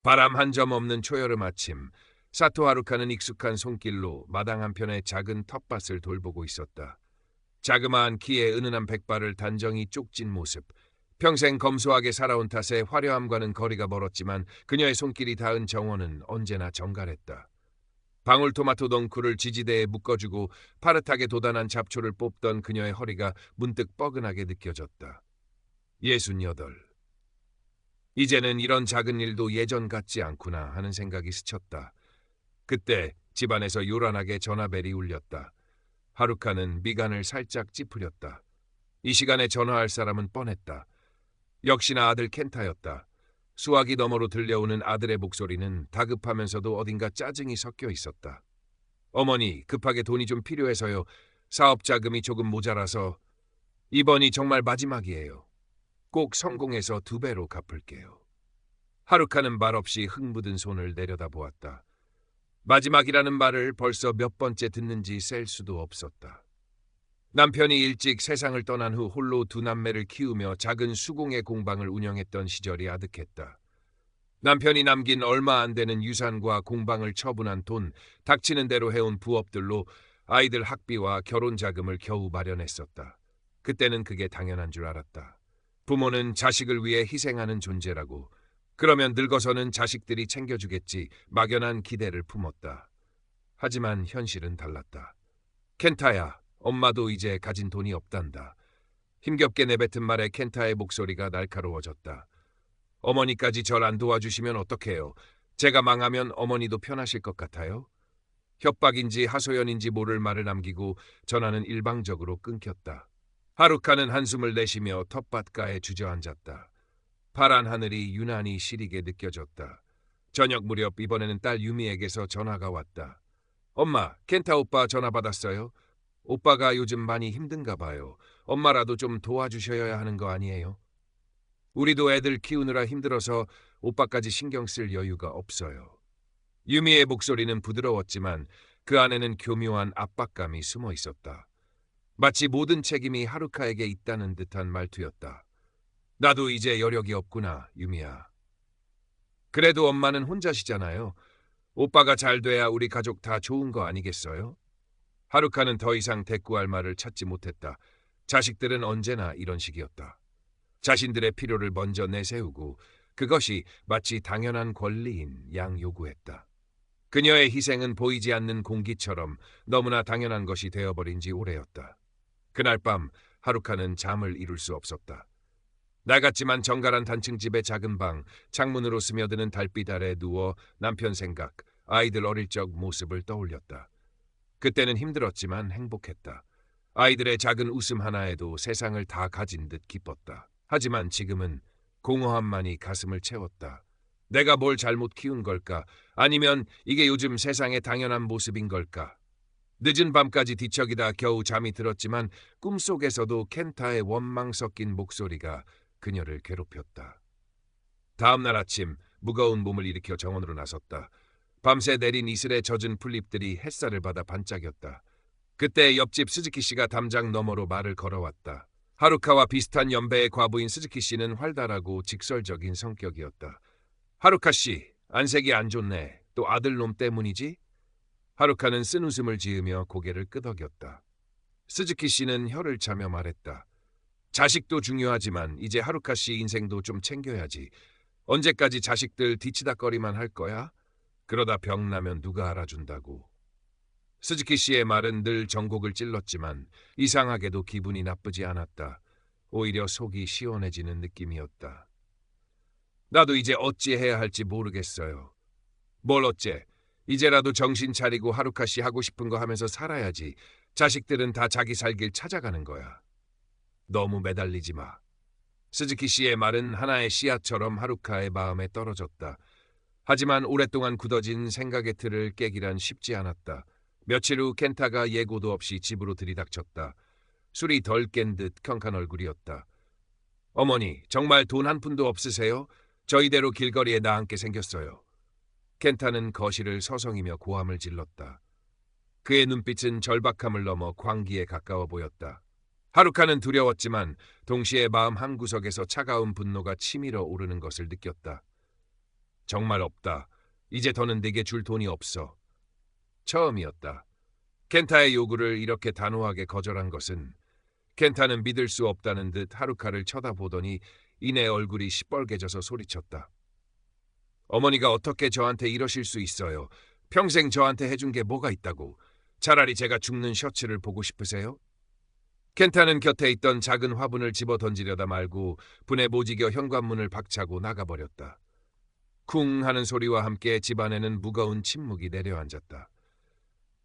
바람 한 점 없는 초여름 아침, 사토 하루카는 익숙한 손길로 마당 한편의 작은 텃밭을 돌보고 있었다. 자그마한 키에 은은한 백발을 단정히 쪽진 모습. 평생 검소하게 살아온 탓에 화려함과는 거리가 멀었지만 그녀의 손길이 닿은 정원은 언제나 정갈했다. 방울토마토 덩쿨을 지지대에 묶어주고 파릇하게 돋아난 잡초를 뽑던 그녀의 허리가 문득 뻐근하게 느껴졌다. 68. 이제는 이런 작은 일도 예전 같지 않구나 하는 생각이 스쳤다. 그때 집안에서 요란하게 전화벨이 울렸다. 하루카는 미간을 살짝 찌푸렸다. 이 시간에 전화할 사람은 뻔했다. 역시나 아들 켄타였다. 수화기 너머로 들려오는 아들의 목소리는 다급하면서도 어딘가 짜증이 섞여 있었다. 어머니, 급하게 돈이 좀 필요해서요. 사업 자금이 조금 모자라서. 이번이 정말 마지막이에요. 꼭 성공해서 2배로 갚을게요. 하루카는 말없이 흙 묻은 손을 내려다보았다. 마지막이라는 말을 벌써 몇 번째 듣는지 셀 수도 없었다. 남편이 일찍 세상을 떠난 후 홀로 2 남매를 키우며 작은 수공예 공방을 운영했던 시절이 아득했다. 남편이 남긴 얼마 안 되는 유산과 공방을 처분한 돈, 닥치는 대로 해온 부업들로 아이들 학비와 결혼 자금을 겨우 마련했었다. 그때는 그게 당연한 줄 알았다. 부모는 자식을 위해 희생하는 존재라고. 그러면 늙어서는 자식들이 챙겨주겠지 막연한 기대를 품었다. 하지만 현실은 달랐다. 켄타야, 엄마도 이제 가진 돈이 없단다. 힘겹게 내뱉은 말에 켄타의 목소리가 날카로워졌다. 어머니까지 절 안 도와주시면 어떡해요? 제가 망하면 어머니도 편하실 것 같아요? 협박인지 하소연인지 모를 말을 남기고 전화는 일방적으로 끊겼다. 하루카는 한숨을 내쉬며 텃밭가에 주저앉았다. 파란 하늘이 유난히 시리게 느껴졌다. 저녁 무렵 이번에는 딸 유미에게서 전화가 왔다. 엄마, 켄타 오빠 전화 받았어요? 오빠가 요즘 많이 힘든가 봐요. 엄마라도 좀 도와주셔야 하는 거 아니에요? 우리도 애들 키우느라 힘들어서 오빠까지 신경 쓸 여유가 없어요. 유미의 목소리는 부드러웠지만 그 안에는 교묘한 압박감이 숨어 있었다. 마치 모든 책임이 하루카에게 있다는 듯한 말투였다. 나도 이제 여력이 없구나, 유미야. 그래도 엄마는 혼자시잖아요. 오빠가 잘 돼야 우리 가족 다 좋은 거 아니겠어요? 하루카는 더 이상 대꾸할 말을 찾지 못했다. 자식들은 언제나 이런 식이었다. 자신들의 필요를 먼저 내세우고 그것이 마치 당연한 권리인 양 요구했다. 그녀의 희생은 보이지 않는 공기처럼 너무나 당연한 것이 되어버린 지 오래였다. 그날 밤 하루카는 잠을 이룰 수 없었다. 낡았지만 정갈한 단층집의 작은 방, 창문으로 스며드는 달빛 아래 누워 남편 생각, 아이들 어릴 적 모습을 떠올렸다. 그때는 힘들었지만 행복했다. 아이들의 작은 웃음 하나에도 세상을 다 가진 듯 기뻤다. 하지만 지금은 공허함만이 가슴을 채웠다. 내가 뭘 잘못 키운 걸까? 아니면 이게 요즘 세상의 당연한 모습인 걸까? 늦은 밤까지 뒤척이다 겨우 잠이 들었지만 꿈속에서도 켄타의 원망 섞인 목소리가 그녀를 괴롭혔다. 다음 날 아침 무거운 몸을 일으켜 정원으로 나섰다. 밤새 내린 이슬에 젖은 풀잎들이 햇살을 받아 반짝였다. 그때 옆집 스즈키 씨가 담장 너머로 말을 걸어왔다. 하루카와 비슷한 연배의 과부인 스즈키 씨는 활달하고 직설적인 성격이었다. 하루카 씨, 안색이 안 좋네. 또 아들놈 때문이지? 하루카는 쓴웃음을 지으며 고개를 끄덕였다. 스즈키 씨는 혀를 차며 말했다. 자식도 중요하지만 이제 하루카 씨 인생도 좀 챙겨야지. 언제까지 자식들 뒤치다꺼리만 할 거야? 그러다 병 나면 누가 알아준다고. 스즈키 씨의 말은 늘 정곡을 찔렀지만 이상하게도 기분이 나쁘지 않았다. 오히려 속이 시원해지는 느낌이었다. 나도 이제 어찌해야 할지 모르겠어요. 뭘 어째? 이제라도 정신 차리고 하루카 씨 하고 싶은 거 하면서 살아야지. 자식들은 다 자기 살 길 찾아가는 거야. 너무 매달리지 마. 스즈키 씨의 말은 하나의 씨앗처럼 하루카의 마음에 떨어졌다. 하지만 오랫동안 굳어진 생각의 틀을 깨기란 쉽지 않았다. 며칠 후 켄타가 예고도 없이 집으로 들이닥쳤다. 술이 덜 깬 듯 컴컴한 얼굴이었다. 어머니, 정말 돈 한 푼도 없으세요? 저희대로 길거리에 나앉게 생겼어요. 켄타는 거실을 서성이며 고함을 질렀다. 그의 눈빛은 절박함을 넘어 광기에 가까워 보였다. 하루카는 두려웠지만 동시에 마음 한구석에서 차가운 분노가 치밀어 오르는 것을 느꼈다. 정말 없다. 이제 더는 내게 줄 돈이 없어. 처음이었다. 켄타의 요구를 이렇게 단호하게 거절한 것은 켄타는 믿을 수 없다는 듯 하루카를 쳐다보더니 이내 얼굴이 시뻘개져서 소리쳤다. 어머니가 어떻게 저한테 이러실 수 있어요? 평생 저한테 해준 게 뭐가 있다고. 차라리 제가 죽는 셔츠를 보고 싶으세요? 켄타는 곁에 있던 작은 화분을 집어 던지려다 말고 분에 모지겨 현관문을 박차고 나가버렸다. 쿵 하는 소리와 함께 집안에는 무거운 침묵이 내려앉았다.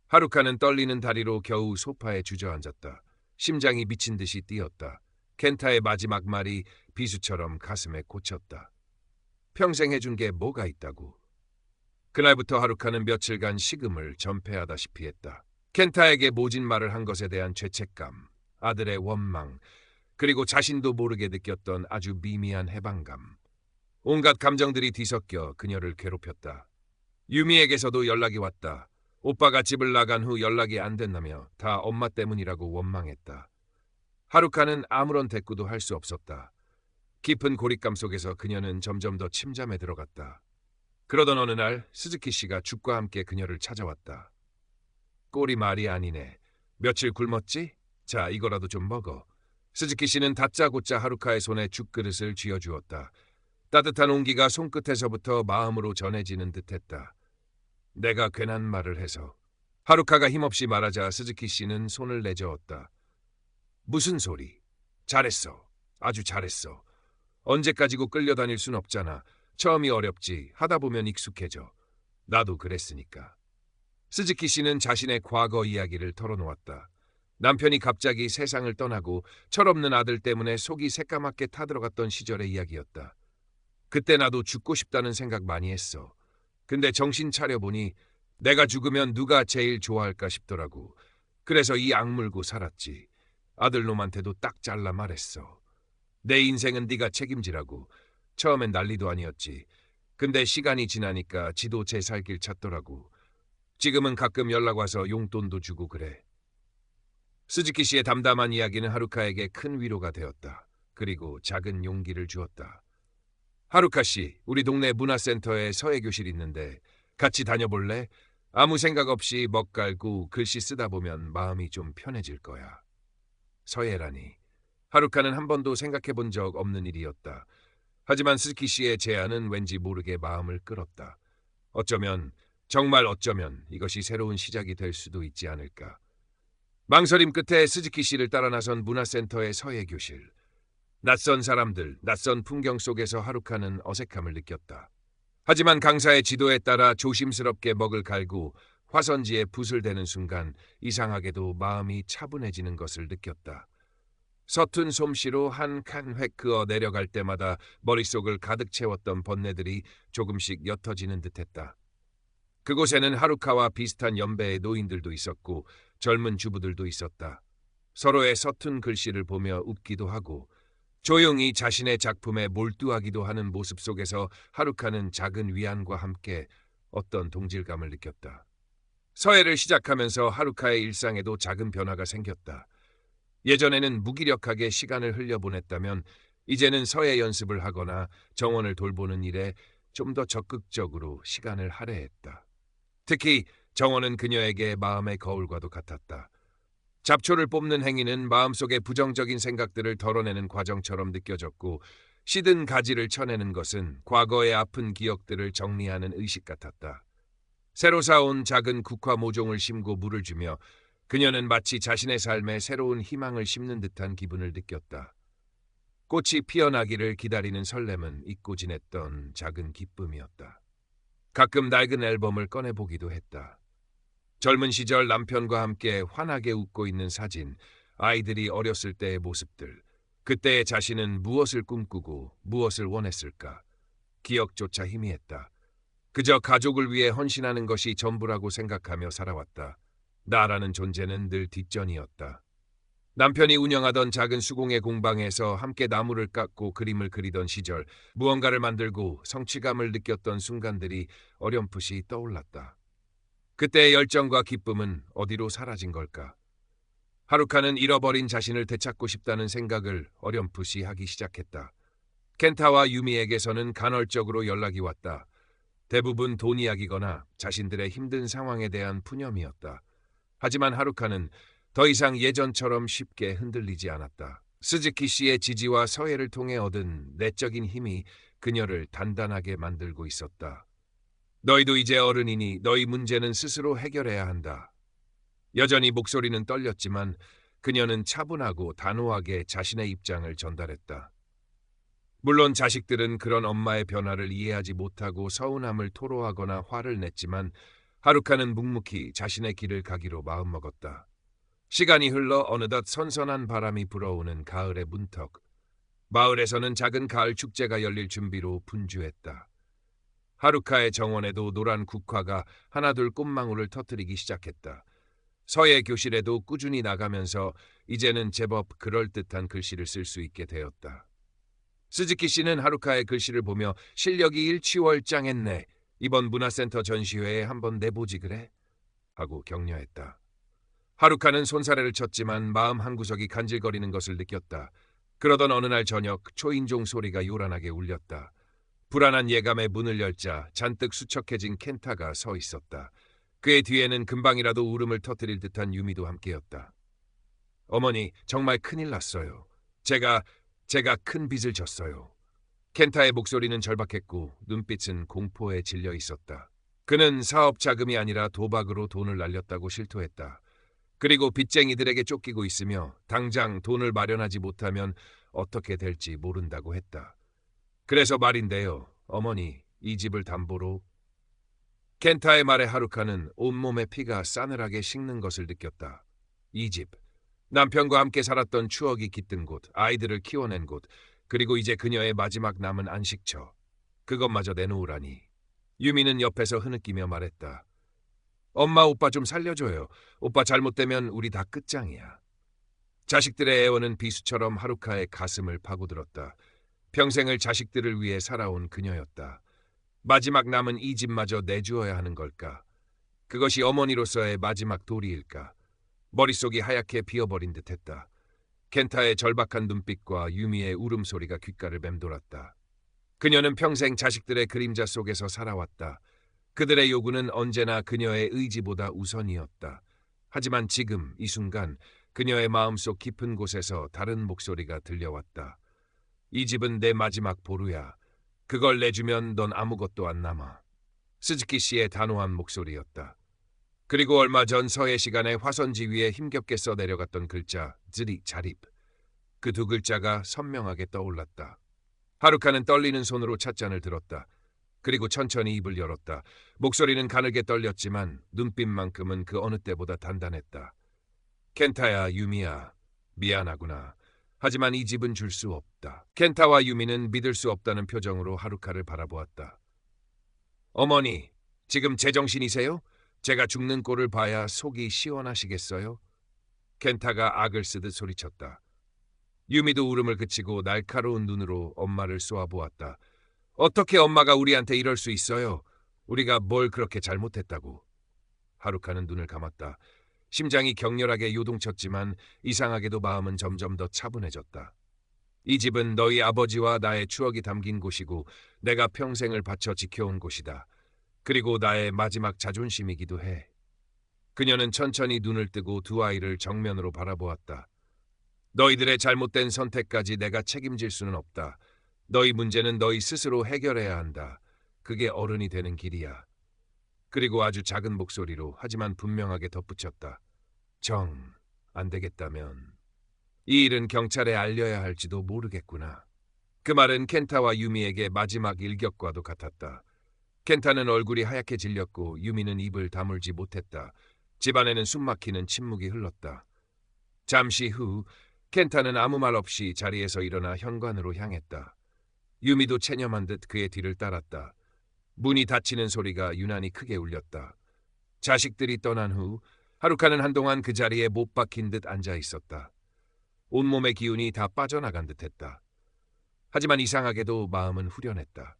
하루카는 떨리는 다리로 겨우 소파에 주저앉았다. 심장이 미친 듯이 뛰었다. 켄타의 마지막 말이 비수처럼 가슴에 꽂혔다. 평생 해준 게 뭐가 있다고. 그날부터 하루카는 며칠간 식음을 전폐하다시피 했다. 켄타에게 모진 말을 한 것에 대한 죄책감, 아들의 원망, 그리고 자신도 모르게 느꼈던 아주 미미한 해방감. 온갖 감정들이 뒤섞여 그녀를 괴롭혔다. 유미에게서도 연락이 왔다. 오빠가 집을 나간 후 연락이 안 된다며 다 엄마 때문이라고 원망했다. 하루카는 아무런 대꾸도 할 수 없었다. 깊은 고립감 속에서 그녀는 점점 더 침잠에 들어갔다. 그러던 어느 날 스즈키 씨가 죽과 함께 그녀를 찾아왔다. 꼴이 말이 아니네. 며칠 굶었지? 자, 이거라도 좀 먹어. 스즈키 씨는 다짜고짜 하루카의 손에 죽그릇을 쥐어주었다. 따뜻한 온기가 손끝에서부터 마음으로 전해지는 듯했다. 내가 괜한 말을 해서. 하루카가 힘없이 말하자 스즈키 씨는 손을 내저었다. 무슨 소리? 잘했어. 아주 잘했어. 언제까지고 끌려다닐 순 없잖아. 처음이 어렵지. 하다 보면 익숙해져. 나도 그랬으니까. 스즈키 씨는 자신의 과거 이야기를 털어놓았다. 남편이 갑자기 세상을 떠나고 철없는 아들 때문에 속이 새까맣게 타들어갔던 시절의 이야기였다. 그때 나도 죽고 싶다는 생각 많이 했어. 근데 정신 차려보니 내가 죽으면 누가 제일 좋아할까 싶더라고. 그래서 이 악물고 살았지. 아들놈한테도 딱 잘라 말했어. 내 인생은 네가 책임지라고. 처음엔 난리도 아니었지. 근데 시간이 지나니까 지도 제 살 길 찾더라고. 지금은 가끔 연락 와서 용돈도 주고 그래. 스즈키 씨의 담담한 이야기는 하루카에게 큰 위로가 되었다. 그리고 작은 용기를 주었다. 하루카 씨, 우리 동네 문화센터에 서예 교실 있는데 같이 다녀볼래? 아무 생각 없이 먹 갈고 글씨 쓰다 보면 마음이 좀 편해질 거야. 서예라니. 하루카는 한 번도 생각해 본 적 없는 일이었다. 하지만 스즈키 씨의 제안은 왠지 모르게 마음을 끌었다. 어쩌면, 정말 어쩌면 이것이 새로운 시작이 될 수도 있지 않을까. 망설임 끝에 스즈키 씨를 따라 나선 문화센터의 서예 교실. 낯선 사람들, 낯선 풍경 속에서 하루카는 어색함을 느꼈다. 하지만 강사의 지도에 따라 조심스럽게 먹을 갈고 화선지에 붓을 대는 순간 이상하게도 마음이 차분해지는 것을 느꼈다. 서툰 솜씨로 한 칸 획 그어 내려갈 때마다 머릿속을 가득 채웠던 번뇌들이 조금씩 옅어지는 듯했다. 그곳에는 하루카와 비슷한 연배의 노인들도 있었고 젊은 주부들도 있었다. 서로의 서툰 글씨를 보며 웃기도 하고 조용히 자신의 작품에 몰두하기도 하는 모습 속에서 하루카는 작은 위안과 함께 어떤 동질감을 느꼈다. 서예를 시작하면서 하루카의 일상에도 작은 변화가 생겼다. 예전에는 무기력하게 시간을 흘려보냈다면 이제는 서예 연습을 하거나 정원을 돌보는 일에 좀 더 적극적으로 시간을 할애했다. 특히 정원은 그녀에게 마음의 거울과도 같았다. 잡초를 뽑는 행위는 마음속의 부정적인 생각들을 덜어내는 과정처럼 느껴졌고 시든 가지를 쳐내는 것은 과거의 아픈 기억들을 정리하는 의식 같았다. 새로 사온 작은 국화 모종을 심고 물을 주며 그녀는 마치 자신의 삶에 새로운 희망을 심는 듯한 기분을 느꼈다. 꽃이 피어나기를 기다리는 설렘은 잊고 지냈던 작은 기쁨이었다. 가끔 낡은 앨범을 꺼내보기도 했다. 젊은 시절 남편과 함께 환하게 웃고 있는 사진, 아이들이 어렸을 때의 모습들, 그때의 자신은 무엇을 꿈꾸고 무엇을 원했을까? 기억조차 희미했다. 그저 가족을 위해 헌신하는 것이 전부라고 생각하며 살아왔다. 나라는 존재는 늘 뒷전이었다. 남편이 운영하던 작은 수공예 공방에서 함께 나무를 깎고 그림을 그리던 시절, 무언가를 만들고 성취감을 느꼈던 순간들이 어렴풋이 떠올랐다. 그때의 열정과 기쁨은 어디로 사라진 걸까? 하루카는 잃어버린 자신을 되찾고 싶다는 생각을 어렴풋이 하기 시작했다. 켄타와 유미에게서는 간헐적으로 연락이 왔다. 대부분 돈 이야기거나 자신들의 힘든 상황에 대한 푸념이었다. 하지만 하루카는 더 이상 예전처럼 쉽게 흔들리지 않았다. 스즈키 씨의 지지와 서해를 통해 얻은 내적인 힘이 그녀를 단단하게 만들고 있었다. 너희도 이제 어른이니 너희 문제는 스스로 해결해야 한다. 여전히 목소리는 떨렸지만 그녀는 차분하고 단호하게 자신의 입장을 전달했다. 물론 자식들은 그런 엄마의 변화를 이해하지 못하고 서운함을 토로하거나 화를 냈지만 하루카는 묵묵히 자신의 길을 가기로 마음먹었다. 시간이 흘러 어느덧 선선한 바람이 불어오는 가을의 문턱. 마을에서는 작은 가을 축제가 열릴 준비로 분주했다. 하루카의 정원에도 노란 국화가 하나둘 꽃망울을 터뜨리기 시작했다. 서예 교실에도 꾸준히 나가면서 이제는 제법 그럴듯한 글씨를 쓸 수 있게 되었다. 스즈키 씨는 하루카의 글씨를 보며 실력이 일취월장했네. 이번 문화센터 전시회에 한번 내보지 그래? 하고 격려했다. 하루카는 손사래를 쳤지만 마음 한구석이 간질거리는 것을 느꼈다. 그러던 어느 날 저녁 초인종 소리가 요란하게 울렸다. 불안한 예감에 문을 열자 잔뜩 수척해진 켄타가 서 있었다. 그의 뒤에는 금방이라도 울음을 터뜨릴 듯한 유미도 함께였다. 어머니, 정말 큰일 났어요. 제가 큰 빚을 졌어요. 켄타의 목소리는 절박했고 눈빛은 공포에 질려 있었다. 그는 사업 자금이 아니라 도박으로 돈을 날렸다고 실토했다. 그리고 빚쟁이들에게 쫓기고 있으며 당장 돈을 마련하지 못하면 어떻게 될지 모른다고 했다. 그래서 말인데요, 어머니, 이 집을 담보로. 켄타의 말에 하루카는 온몸에 피가 싸늘하게 식는 것을 느꼈다. 이 집, 남편과 함께 살았던 추억이 깃든 곳, 아이들을 키워낸 곳, 그리고 이제 그녀의 마지막 남은 안식처. 그것마저 내놓으라니. 유미는 옆에서 흐느끼며 말했다. 엄마, 오빠 좀 살려줘요. 오빠 잘못되면 우리 다 끝장이야. 자식들의 애원은 비수처럼 하루카의 가슴을 파고들었다. 평생을 자식들을 위해 살아온 그녀였다. 마지막 남은 이 집마저 내주어야 하는 걸까? 그것이 어머니로서의 마지막 도리일까? 머릿속이 하얗게 비어버린 듯했다. 켄타의 절박한 눈빛과 유미의 울음소리가 귓가를 맴돌았다. 그녀는 평생 자식들의 그림자 속에서 살아왔다. 그들의 요구는 언제나 그녀의 의지보다 우선이었다. 하지만 지금 이 순간 그녀의 마음속 깊은 곳에서 다른 목소리가 들려왔다. 이 집은 내 마지막 보루야. 그걸 내주면 넌 아무것도 안 남아. 스즈키 씨의 단호한 목소리였다. 그리고 얼마 전 서해 시간에 화선지 위에 힘겹게 써내려갔던 글자 즈리 자립. 그 두 글자가 선명하게 떠올랐다. 하루카는 떨리는 손으로 찻잔을 들었다. 그리고 천천히 입을 열었다. 목소리는 가늘게 떨렸지만 눈빛만큼은 그 어느 때보다 단단했다. 켄타야, 유미야, 미안하구나. 하지만 이 집은 줄 수 없다. 켄타와 유미는 믿을 수 없다는 표정으로 하루카를 바라보았다. 어머니, 지금 제정신이세요? 제가 죽는 꼴을 봐야 속이 시원하시겠어요? 켄타가 악을 쓰듯 소리쳤다. 유미도 울음을 그치고 날카로운 눈으로 엄마를 쏘아보았다. 어떻게 엄마가 우리한테 이럴 수 있어요? 우리가 뭘 그렇게 잘못했다고. 하루카는 눈을 감았다. 심장이 격렬하게 요동쳤지만 이상하게도 마음은 점점 더 차분해졌다. 이 집은 너희 아버지와 나의 추억이 담긴 곳이고 내가 평생을 바쳐 지켜온 곳이다. 그리고 나의 마지막 자존심이기도 해. 그녀는 천천히 눈을 뜨고 두 아이를 정면으로 바라보았다. 너희들의 잘못된 선택까지 내가 책임질 수는 없다. 너희 문제는 너희 스스로 해결해야 한다. 그게 어른이 되는 길이야. 그리고 아주 작은 목소리로 하지만 분명하게 덧붙였다. 안 되겠다면 이 일은 경찰에 알려야 할지도 모르겠구나. 그 말은 켄타와 유미에게 마지막 일격과도 같았다. 켄타는 얼굴이 하얗게 질렸고 유미는 입을 다물지 못했다. 집안에는 숨막히는 침묵이 흘렀다. 잠시 후 켄타는 아무 말 없이 자리에서 일어나 현관으로 향했다. 유미도 체념한 듯 그의 뒤를 따랐다. 문이 닫히는 소리가 유난히 크게 울렸다. 자식들이 떠난 후 하루카는 한동안 그 자리에 못 박힌 듯 앉아 있었다. 온몸의 기운이 다 빠져나간 듯했다. 하지만 이상하게도 마음은 후련했다.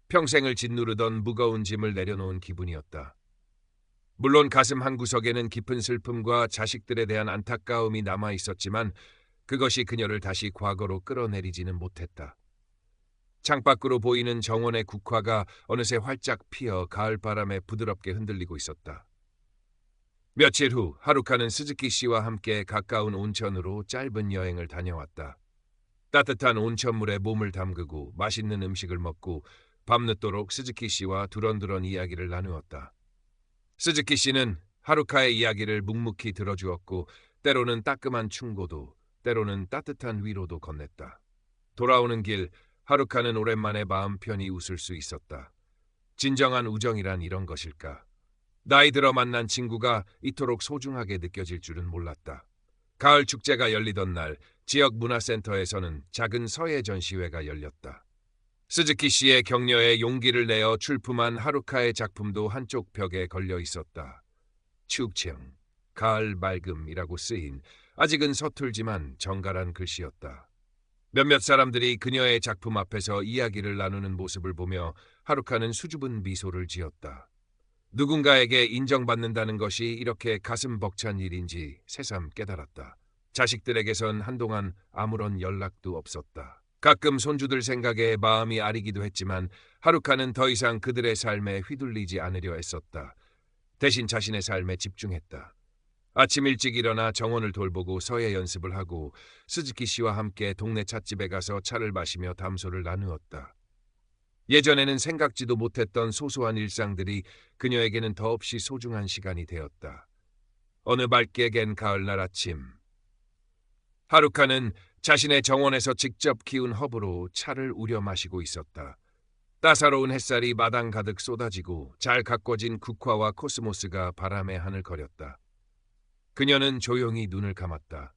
평생을 짓누르던 무거운 짐을 내려놓은 기분이었다. 물론 가슴 한구석에는 깊은 슬픔과 자식들에 대한 안타까움이 남아 있었지만 그것이 그녀를 다시 과거로 끌어내리지는 못했다. 창밖으로 보이는 정원의 국화가 어느새 활짝 피어 가을바람에 부드럽게 흔들리고 있었다. 며칠 후 하루카는 스즈키 씨와 함께 가까운 온천으로 짧은 여행을 다녀왔다. 따뜻한 온천물에 몸을 담그고 맛있는 음식을 먹고 밤늦도록 스즈키 씨와 두런두런 이야기를 나누었다. 스즈키 씨는 하루카의 이야기를 묵묵히 들어주었고 때로는 따끔한 충고도, 때로는 따뜻한 위로도 건넸다. 돌아오는 길 하루카는 오랜만에 마음 편히 웃을 수 있었다. 진정한 우정이란 이런 것일까? 나이 들어 만난 친구가 이토록 소중하게 느껴질 줄은 몰랐다. 가을 축제가 열리던 날 지역 문화센터에서는 작은 서예 전시회가 열렸다. 스즈키 씨의 격려에 용기를 내어 출품한 하루카의 작품도 한쪽 벽에 걸려 있었다. 축청, 가을 맑음이라고 쓰인 아직은 서툴지만 정갈한 글씨였다. 몇몇 사람들이 그녀의 작품 앞에서 이야기를 나누는 모습을 보며 하루카는 수줍은 미소를 지었다. 누군가에게 인정받는다는 것이 이렇게 가슴 벅찬 일인지 새삼 깨달았다. 자식들에게선 한동안 아무런 연락도 없었다. 가끔 손주들 생각에 마음이 아리기도 했지만 하루카는 더 이상 그들의 삶에 휘둘리지 않으려 애썼다. 대신 자신의 삶에 집중했다. 아침 일찍 일어나 정원을 돌보고 서예 연습을 하고 스즈키 씨와 함께 동네 찻집에 가서 차를 마시며 담소를 나누었다. 예전에는 생각지도 못했던 소소한 일상들이 그녀에게는 더없이 소중한 시간이 되었다. 어느 맑게 갠 가을날 아침, 하루카는 자신의 정원에서 직접 키운 허브로 차를 우려 마시고 있었다. 따사로운 햇살이 마당 가득 쏟아지고 잘 가꿔진 국화와 코스모스가 바람에 하늘거렸다. 그녀는 조용히 눈을 감았다.